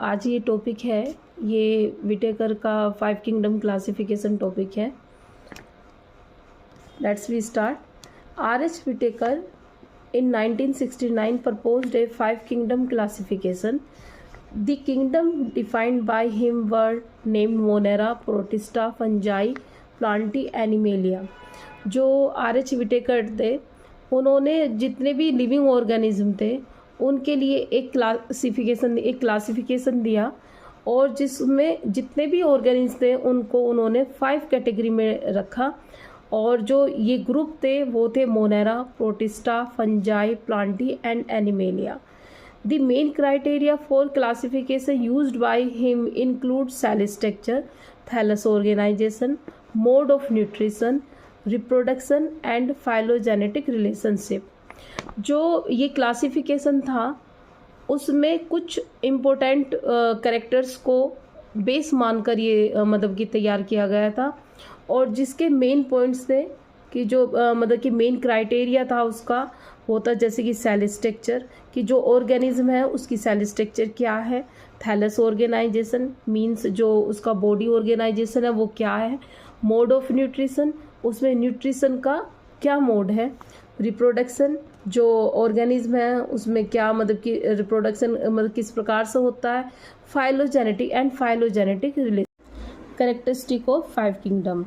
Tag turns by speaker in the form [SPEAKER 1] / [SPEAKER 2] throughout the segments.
[SPEAKER 1] आज ये टॉपिक है, ये विटेकर का 5 किंगडम क्लासिफिकेशन टॉपिक है। Let's we start. R.H. Whittaker in 1969 proposed a 5 kingdom classification. The kingdom defined by him were named Monera, Protista, Fungi, Plantae, Animalia. जो R.H. Whittaker थे, उन्होंने जितने भी लिविंग ऑर्गेनिज्म थे उनके लिए एक क्लासिफिकेशन दिया, और जिसमें जितने भी ऑर्गेनिज्म थे उनको उन्होंने 5 कैटेगरी में रखा। और जो ये ग्रुप थे वो थे Monera, Protista, Fungi, Plantae and Animalia. The main criteria for classification used by him include cell structure, thallus organisation, mode of nutrition, reproduction and phylogenetic relationship. जो ये क्लासिफिकेशन था उसमें कुछ इम्पोर्टेंट कैरेक्टर्स को बेस मानकर ये मतलब कि तैयार किया गया था, और जिसके मेन पॉइंट्स थे कि जो मतलब कि मेन क्राइटेरिया था उसका होता जैसे कि सेल स्ट्रक्चर, कि जो ऑर्गेनिज्म है उसकी सेल स्ट्रक्चर क्या है, थैलस ऑर्गेनाइजेशन मींस जो उसका बॉडी ऑर्गेनाइजेशन है वो क्या है, मोड ऑफ न्यूट्रिशन उसमें न्यूट्रिशन का क्या मोड है, रिप्रोडक्शन जो ऑर्गेनिज्म है उसमें क्या मतलब कि रिप्रोडक्शन मतलब किस प्रकार से होता है, phylogenetic and phylogenetic relation. Characteristic of 5 kingdom,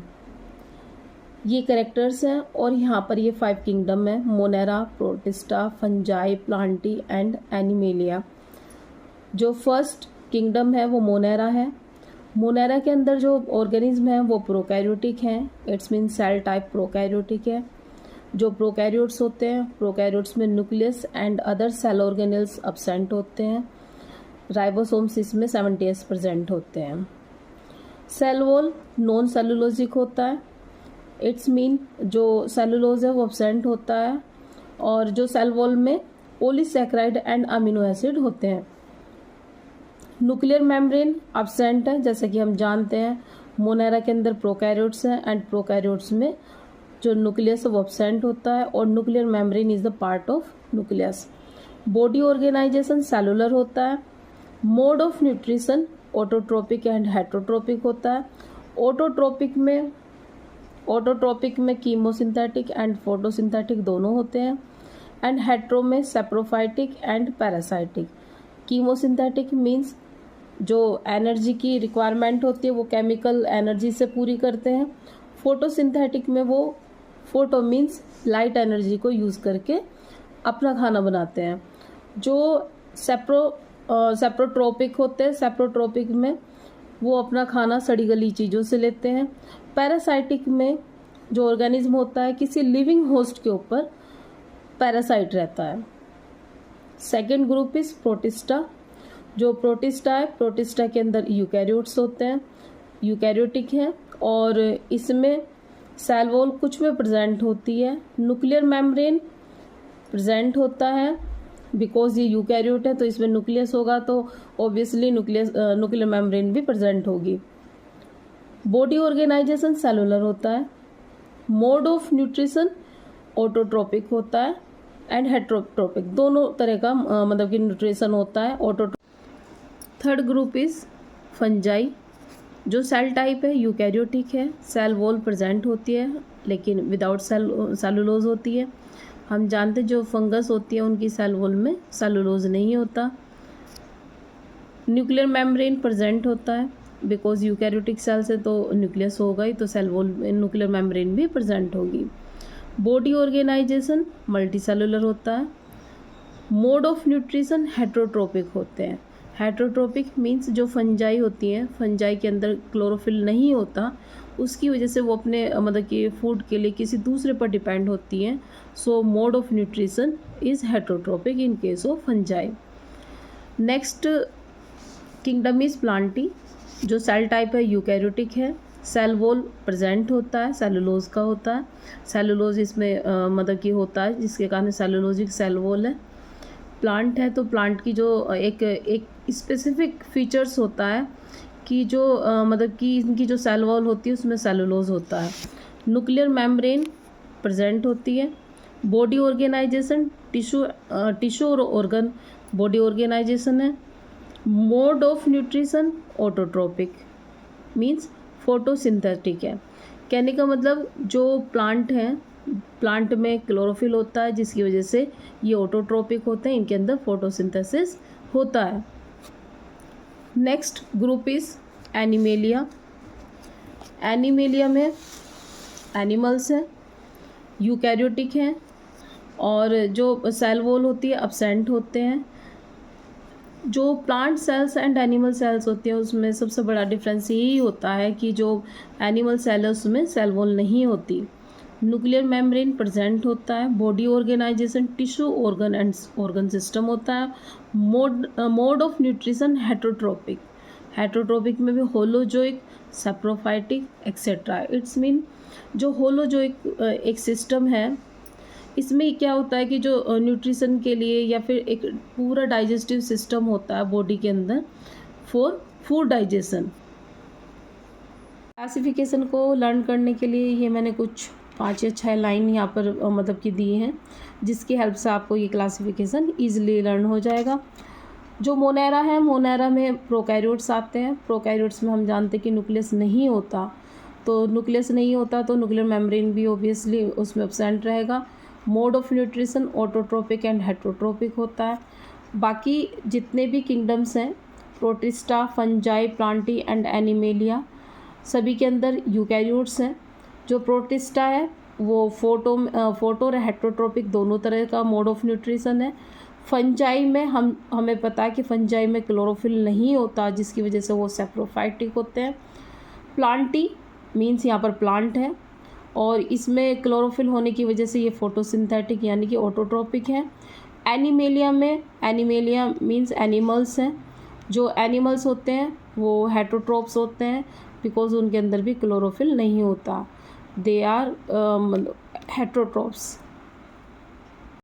[SPEAKER 1] ये कैरेक्टर्स हैं और यहाँ पर ये 5 किंगडम है, Monera, Protista, Fungi, Plantae and animalia. जो फर्स्ट किंगडम है वो मोनेरा है। मोनेरा के अंदर जो ऑर्गेनिज्म है वो प्रोकैरियोटिक हैं, it's mean cell type prokaryotic है। जो प्रोकैरियोट्स होते हैं, प्रोकैरियोट्स में nucleus and other cell organelles absent होते हैं। राइबोसोम्स इसमें 70% होते हैं। सेल वॉल नॉन सेलुलोजिक होता है, इट्स मीन जो सेलुलोज है वो अब्सेंट होता है, और जो सेल वॉल में पॉलीसैकेराइड एंड अमीनो एसिड होते हैं। न्यूक्लियर मेम्ब्रेन अब्सेंट है, जैसे कि हम जानते हैं मोनेरा के अंदर प्रोकैरियोट्स हैं एंड प्रोकैरियोट्स में जो न्यूक्लियस है वो अब्सेंट होता है, और nuclear membrane is the part of nucleus. Body organisation cellular होता है। Mode of nutrition autotrophic and heterotrophic होता है। ऑटोट्रोपिक में कीमोसिंथेटिक एंड फोटोसिंथेटिक दोनों होते हैं, एंड हेट्रो में saprophytic and parasitic. Chemosynthetic means जो एनर्जी की रिक्वायरमेंट होती है वो केमिकल एनर्जी से पूरी करते हैं। फोटोसिंथेटिक में वो फोटो मीन्स लाइट एनर्जी को यूज़ करके अपना खाना बनाते हैं। जो सेप्रोट्रोपिक होते हैं, सेप्रोट्रोपिक में वो अपना खाना सड़ी गली चीज़ों से लेते हैं। पैरासाइटिक में जो ऑर्गेनिज्म होता है किसी लिविंग होस्ट के ऊपर पैरासाइट रहता है। Second group is protista. जो प्रोटिस्टा है, प्रोटिस्टा के अंदर यूकैरियोट्स होते हैं, यूकैरियोटिक हैं, और इसमें सेल वॉल कुछ में प्रेजेंट होती है। न्यूक्लियर मेम्ब्रेन प्रेजेंट होता है, बिकॉज ये यूकैरियोट है तो इसमें न्यूक्लियस होगा तो ऑब्वियसली न्यूक्लियर मेम्ब्रेन भी प्रेजेंट होगी। बॉडी ऑर्गेनाइजेशन सेलुलर होता है। मोड ऑफ न्यूट्रिशन ऑटोट्रोपिक होता है एंड हेटरोट्रोपिक, दोनों तरह का मतलब कि न्यूट्रिशन होता है। Third group is fungi. जो सेल टाइप है यूकैरियोटिक है, सेल वॉल प्रेजेंट होती है लेकिन विदाउट सेलुलोज होती है। हम जानते जो फंगस होती है उनकी सेल वॉल में सेलुलोज नहीं होता। न्यूक्लियर मेम्ब्रेन प्रेजेंट होता है, बिकॉज यूकैरियोटिक सेल से तो न्यूक्लियस होगा ही, तो सेल वॉल में न्यूक्लियर मेम्ब्रेन भी प्रेजेंट होगी। बॉडी ऑर्गेनाइजेशन मल्टी सेलुलर होता है। मोड ऑफ न्यूट्रिशन हेटरोट्रोपिक होते हैं। हेटरोट्रोपिक मीन्स जो फंजाई होती हैं, फंजाई के अंदर क्लोरोफिल नहीं होता, उसकी वजह से वो अपने मतलब कि फूड के लिए किसी दूसरे पर डिपेंड होती हैं। सो mode of nutrition is heterotrophic in case of fungi. Next kingdom is Plantae. जो सेल टाइप है यूकैरियोटिक है, सेल वॉल प्रेजेंट होता है, सेलुलोज का होता है। सेलुलोज इसमें मतलब कि होता है जिसके कारण सेलुलोजिक सेल वॉल है। प्लांट है तो प्लांट की जो एक स्पेसिफिक फीचर्स होता है कि जो मतलब कि इनकी जो सेल वॉल होती है उसमें सेलुलोज होता है। न्यूक्लियर मेम्ब्रेन प्रेजेंट होती है। बॉडी ऑर्गेनाइजेशन टिश्यू और ऑर्गन बॉडी ऑर्गेनाइजेशन है। Mode of nutrition autotrophic means photosynthetic है। कहने का मतलब जो प्लांट हैं, प्लांट में क्लोरोफिल होता है जिसकी वजह से ये ऑटोट्रोपिक होते हैं, इनके अंदर फोटोसिंथेसिस होता है। Next group is animalia. Animalia में एनिमल्स हैं, यूकैरियोटिक हैं और जो सेल वॉल होती है एब्सेंट होते हैं। जो plant cells and animal cells होती हैं उसमें सबसे बड़ा डिफरेंस यही होता है कि जो एनिमल सेल है उसमें सेल वॉल नहीं होती। न्यूक्लियर मेम्ब्रेन प्रेजेंट होता है। Body organisation tissue organ and organ system होता है। Mode of nutrition heterotrophic. Heterotrophic में भी holozoic, saprophytic etcetera. It's mean जो होलोजोइक एक सिस्टम है, इसमें क्या होता है कि जो न्यूट्रिशन के लिए या फिर एक पूरा डाइजेस्टिव सिस्टम होता है बॉडी के अंदर फॉर फूड डाइजेशन। क्लासिफिकेशन को लर्न करने के लिए ये मैंने कुछ 5 या 6 लाइन यहाँ पर मतलब कि दी हैं, जिसकी हेल्प से आपको ये क्लासिफिकेशन ईजिली लर्न हो जाएगा। जो मोनेरा है, मोनेरा में प्रोकैरियोट्स आते हैं। प्रोकैरियोट्स में हम जानते हैं कि न्यूक्लियस नहीं होता, तो न्यूक्लियस नहीं होता तो न्यूक्लियर मेम्ब्रेन भी ऑब्वियसली उसमें एब्सेंट रहेगा। Mode of nutrition autotrophic and heterotrophic होता है। बाकी जितने भी किंगडम्स हैं, protista, Fungi, Plantae and animalia, सभी के अंदर यूकैरियोट्स हैं। जो प्रोटिस्टा है वो फोटो और हेटरोट्रोपिक दोनों तरह का मोड ऑफ न्यूट्रिशन है। फंजाई में हमें पता है कि फंजाई में क्लोरोफिल नहीं होता जिसकी वजह से वो सैप्रोफाइटिक होते हैं। प्लांटी मीन्स यहाँ पर प्लांट है और इसमें क्लोरोफिल होने की वजह से ये फोटोसिंथेटिक यानी कि ऑटोट्रोपिक है। एनिमेलिया में, एनिमेलिया मीन्स एनिमल्स हैं। जो एनिमल्स होते हैं वो हेटरोट्रोप्स होते हैं बिकॉज उनके अंदर भी क्लोरोफिल नहीं होता, दे आर हेटरोट्रोप्स।